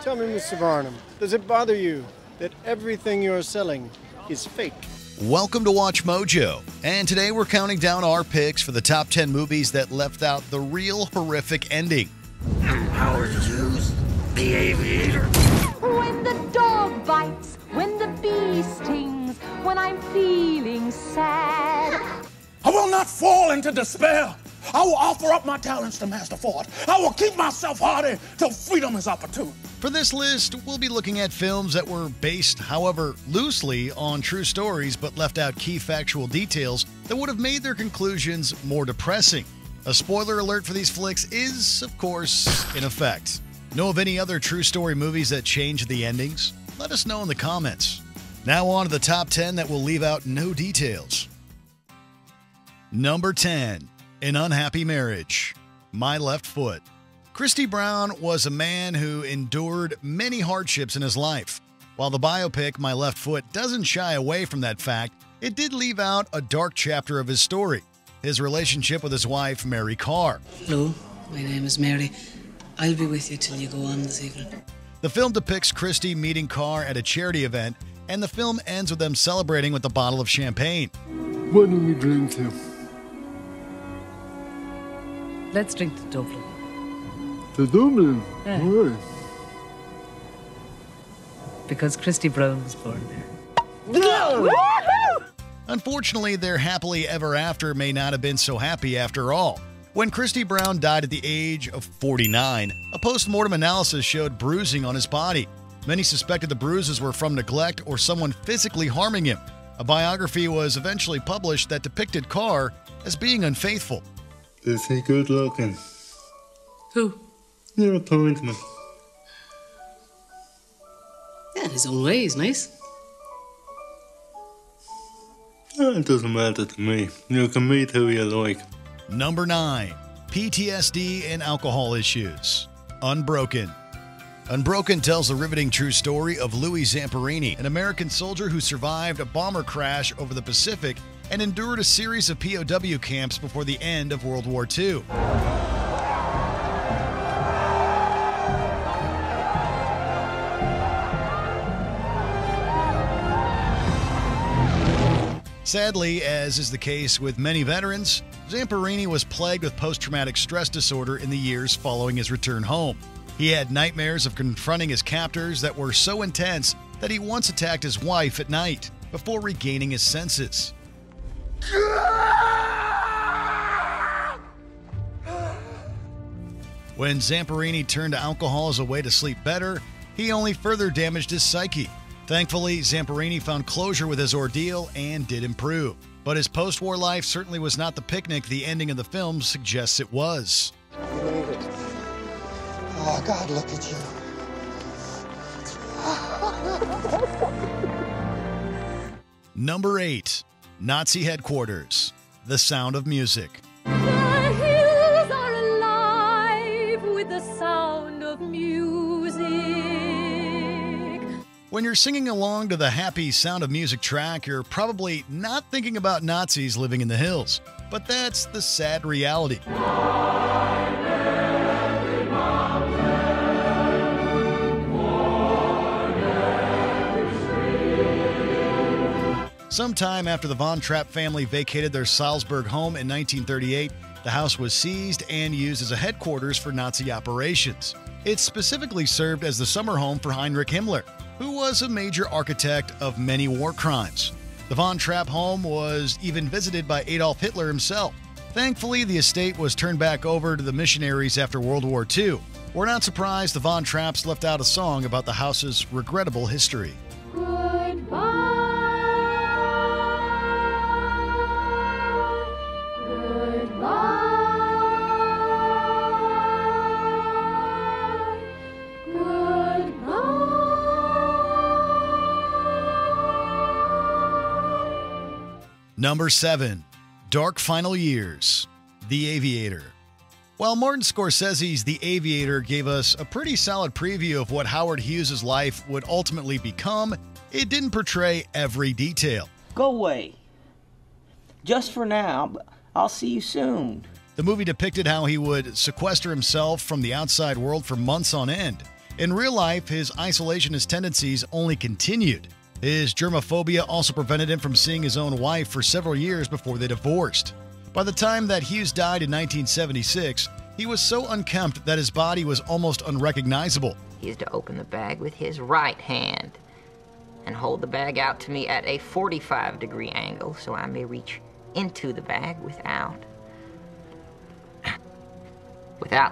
Tell me, Mr. Barnum, does it bother you that everything you're selling is fake? Welcome to Watch Mojo, and today we're counting down our picks for the top 10 movies that left out the real horrific ending. Howard Hughes, the aviator. When the dog bites, when the bee stings, when I'm feeling sad. I will not fall into despair. I will offer up my talents to Master Ford. I will keep myself hardy till freedom is opportune. For this list, we'll be looking at films that were based, however, loosely on true stories but left out key factual details that would have made their conclusions more depressing. A spoiler alert for these flicks is, of course, in effect. Know of any other true story movies that changed the endings? Let us know in the comments. Now on to the top 10 that will leave out no details. Number 10. An Unhappy Marriage. My Left Foot. Christy Brown was a man who endured many hardships in his life. While the biopic My Left Foot doesn't shy away from that fact, it did leave out a dark chapter of his story. His relationship with his wife, Mary Carr. Hello, my name is Mary. I'll be with you till you go on this evening. The film depicts Christy meeting Carr at a charity event, and the film ends with them celebrating with a bottle of champagne. What do we drink to? Let's drink to Dublin. To Dublin? Yeah. Why? Because Christy Brown was born there. Unfortunately, their happily ever after may not have been so happy after all. When Christy Brown died at the age of 49, a post-mortem analysis showed bruising on his body. Many suspected the bruises were from neglect or someone physically harming him. A biography was eventually published that depicted Carr as being unfaithful. Is he good looking? Who? Your appointment. Yeah, in his own way, he's nice. It doesn't matter to me. You can meet who you like. Number 9. PTSD and alcohol issues. Unbroken. Unbroken tells the riveting true story of Louis Zamperini, an American soldier who survived a bomber crash over the Pacific and endured a series of POW camps before the end of World War II. Sadly, as is the case with many veterans, Zamperini was plagued with post-traumatic stress disorder in the years following his return home. He had nightmares of confronting his captors that were so intense that he once attacked his wife at night before regaining his senses. When Zamperini turned to alcohol as a way to sleep better, he only further damaged his psyche. Thankfully, Zamperini found closure with his ordeal and did improve. But his post-war life certainly was not the picnic the ending of the film suggests it was. Believe it. Oh, God, look at you. Number 8. Nazi Headquarters. The Sound of Music. The hills are alive with the sound of music. When you're singing along to the happy Sound of Music track, you're probably not thinking about Nazis living in the hills. But that's the sad reality. Sometime after the Von Trapp family vacated their Salzburg home in 1938, the house was seized and used as a headquarters for Nazi operations. It specifically served as the summer home for Heinrich Himmler, who was a major architect of many war crimes. The Von Trapp home was even visited by Adolf Hitler himself. Thankfully, the estate was turned back over to the missionaries after World War II. We're not surprised the Von Trapps left out a song about the house's regrettable history. Number 7. Dark Final Years. The Aviator. While Martin Scorsese's The Aviator gave us a pretty solid preview of what Howard Hughes' life would ultimately become, it didn't portray every detail. Go away. Just for now, but I'll see you soon. The movie depicted how he would sequester himself from the outside world for months on end. In real life, his isolationist tendencies only continued. His germophobia also prevented him from seeing his own wife for several years before they divorced. By the time that Hughes died in 1976, he was so unkempt that his body was almost unrecognizable. He used to open the bag with his right hand and hold the bag out to me at a 45-degree angle so I may reach into the bag without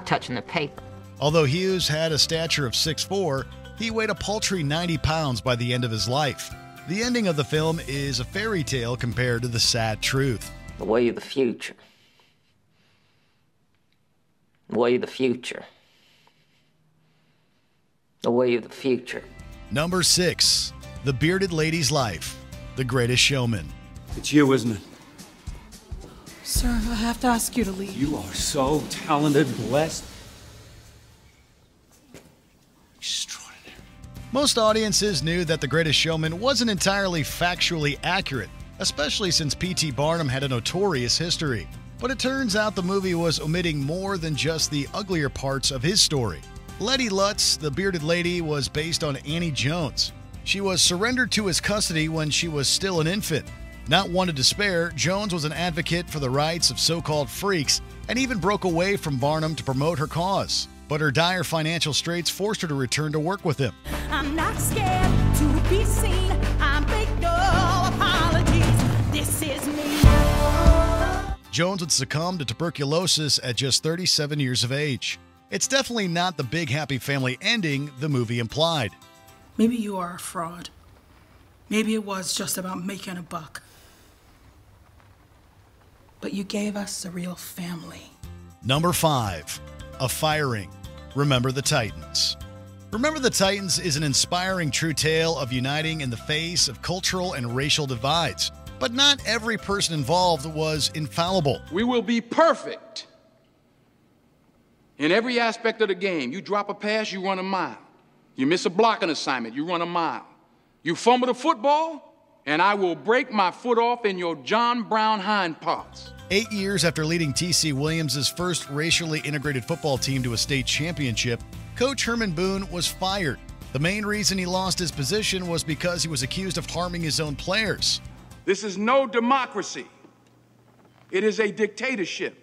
touching the paper. Although Hughes had a stature of 6'4", he weighed a paltry 90 pounds by the end of his life. The ending of the film is a fairy tale compared to the sad truth. The way of the future. The way of the future. The way of the future. Number 6. The Bearded Lady's Life. The Greatest Showman. It's you, isn't it? Sir, I have to ask you to leave. You are so talented, blessed. Extraordinary. Most audiences knew that The Greatest Showman wasn't entirely factually accurate, especially since P.T. Barnum had a notorious history. But it turns out the movie was omitting more than just the uglier parts of his story. Letty Lutz, the bearded lady, was based on Annie Jones. She was surrendered to his custody when she was still an infant. Not one to despair, Jones was an advocate for the rights of so-called freaks and even broke away from Barnum to promote her cause. But her dire financial straits forced her to return to work with him. I'm not scared to be seen. I make no apologies. This is me. Jones would succumb to tuberculosis at just 37 years of age. It's definitely not the big happy family ending the movie implied. Maybe you are a fraud. Maybe it was just about making a buck. But you gave us a real family. Number 5. A Firing. Remember the Titans. Remember the Titans is an inspiring true tale of uniting in the face of cultural and racial divides. But not every person involved was infallible. We will be perfect in every aspect of the game. You drop a pass, you run a mile. You miss a blocking assignment, you run a mile. You fumble the football, and I will break my foot off in your John Brown hind parts. 8 years after leading T.C. Williams' first racially integrated football team to a state championship, Coach Herman Boone was fired. The main reason he lost his position was because he was accused of harming his own players. This is no democracy. It is a dictatorship.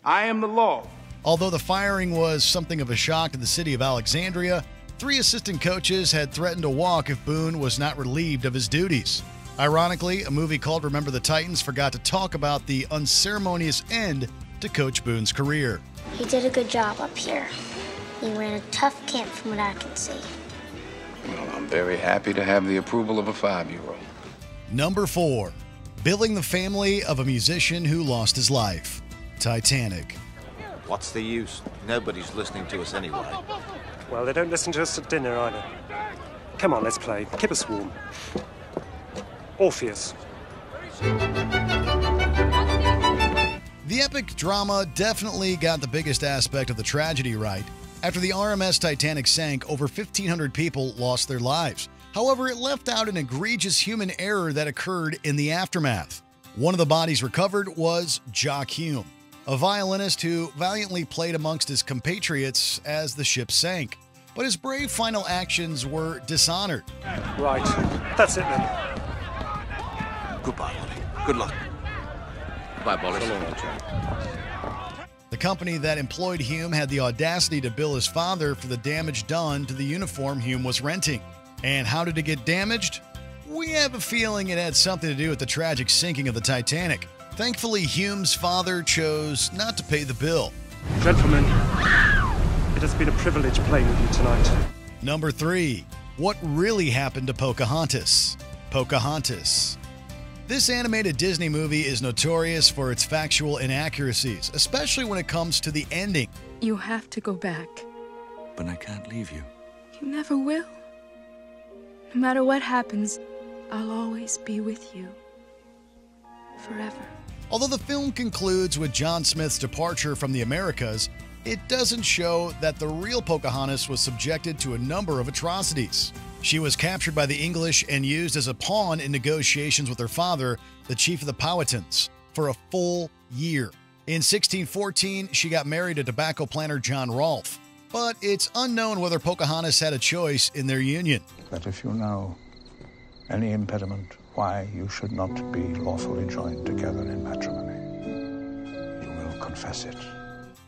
I am the law. Although the firing was something of a shock to the city of Alexandria, 3 assistant coaches had threatened to walk if Boone was not relieved of his duties. Ironically, a movie called Remember the Titans forgot to talk about the unceremonious end to Coach Boone's career. He did a good job up here. He ran a tough camp from what I can see. Well, I'm very happy to have the approval of a 5-year-old. Number 4. Billing the family of a musician who lost his life. Titanic. What's the use? Nobody's listening to us anyway. Well, they don't listen to us at dinner either. Come on, let's play. Keep us warm. Orpheus. The epic drama definitely got the biggest aspect of the tragedy right. After the RMS Titanic sank, over 1,500 people lost their lives. However, it left out an egregious human error that occurred in the aftermath. One of the bodies recovered was Jock Hume, a violinist who valiantly played amongst his compatriots as the ship sank. But his brave final actions were dishonored. Right, that's it then. Goodbye, Ollie. Good luck. Bye, Bolly. The company that employed Hume had the audacity to bill his father for the damage done to the uniform Hume was renting. And how did it get damaged? We have a feeling it had something to do with the tragic sinking of the Titanic. Thankfully, Hume's father chose not to pay the bill. Gentlemen, it has been a privilege playing with you tonight. Number 3. What really happened to Pocahontas? Pocahontas. This animated Disney movie is notorious for its factual inaccuracies, especially when it comes to the ending. You have to go back. But I can't leave you. You never will. No matter what happens, I'll always be with you. Forever. Although the film concludes with John Smith's departure from the Americas, it doesn't show that the real Pocahontas was subjected to a number of atrocities. She was captured by the English and used as a pawn in negotiations with her father, the chief of the Powhatans, for a full year. In 1614, she got married to tobacco planter John Rolfe. but it's unknown whether Pocahontas had a choice in their union. That if you know any impediment why you should not be lawfully joined together in matrimony, you will confess it.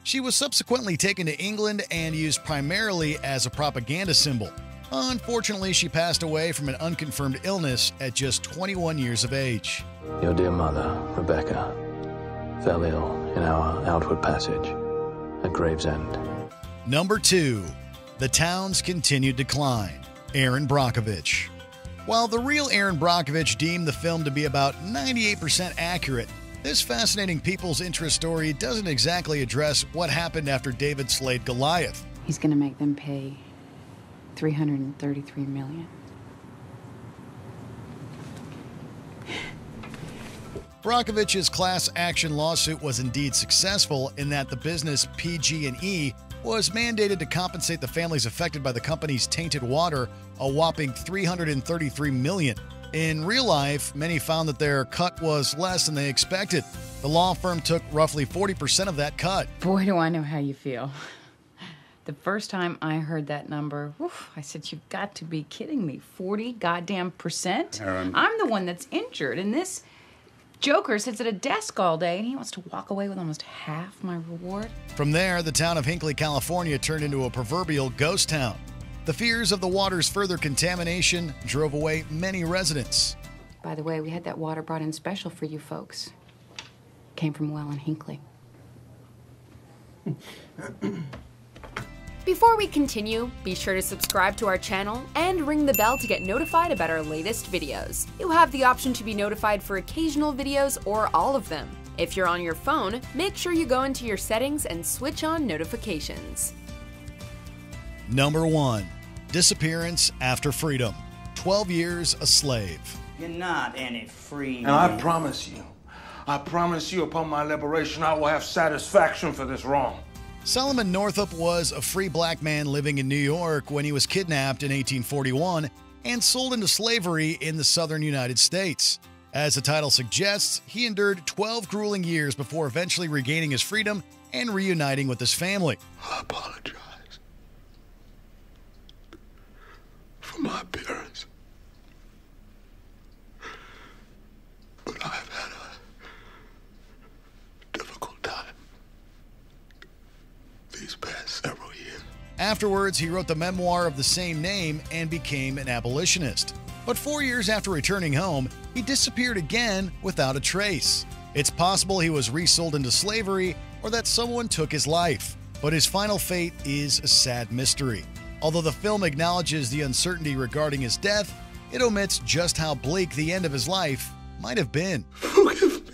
She was subsequently taken to England and used primarily as a propaganda symbol. Unfortunately, she passed away from an unconfirmed illness at just 21 years of age. Your dear mother, Rebecca, fell ill in our outward passage at Gravesend. Number 2. The town's continued decline. Erin Brockovich. While the real Erin Brockovich deemed the film to be about 98% accurate, this fascinating people's interest story doesn't exactly address what happened after David slayed Goliath. He's going to make them pay $333 million. Brockovich's class action lawsuit was indeed successful in that the business PG&E was mandated to compensate the families affected by the company's tainted water a whopping $333 million. In real life, many found that their cut was less than they expected. The law firm took roughly 40% of that cut. Boy, do I know how you feel. The first time I heard that number, I said, you've got to be kidding me. 40 goddamn %? Erin. I'm the one that's injured, and this joker sits at a desk all day, and he wants to walk away with almost half my reward. From there, the town of Hinckley, California turned into a proverbial ghost town. The fears of the water's further contamination drove away many residents. By the way, we had that water brought in special for you folks. Came from a well in Hinckley. Before we continue, be sure to subscribe to our channel and ring the bell to get notified about our latest videos. You have the option to be notified for occasional videos or all of them. If you're on your phone, make sure you go into your settings and switch on notifications. Number 1. Disappearance after freedom. 12 years a slave. You're not any free And I promise you upon my liberation, I will have satisfaction for this wrong. Solomon Northup was a free black man living in New York when he was kidnapped in 1841 and sold into slavery in the southern United States. As the title suggests, he endured 12 grueling years before eventually regaining his freedom and reuniting with his family. I apologize for my appearance, but I've had a difficult time these past several years. Afterwards, he wrote the memoir of the same name and became an abolitionist. But 4 years after returning home, he disappeared again without a trace. It's possible he was resold into slavery or that someone took his life. But his final fate is a sad mystery. Although the film acknowledges the uncertainty regarding his death, it omits just how bleak the end of his life might have been. Forgive me.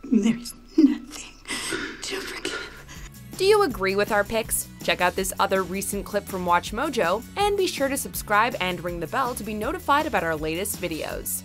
There's nothing to forgive. Do you agree with our picks? Check out this other recent clip from WatchMojo, and be sure to subscribe and ring the bell to be notified about our latest videos.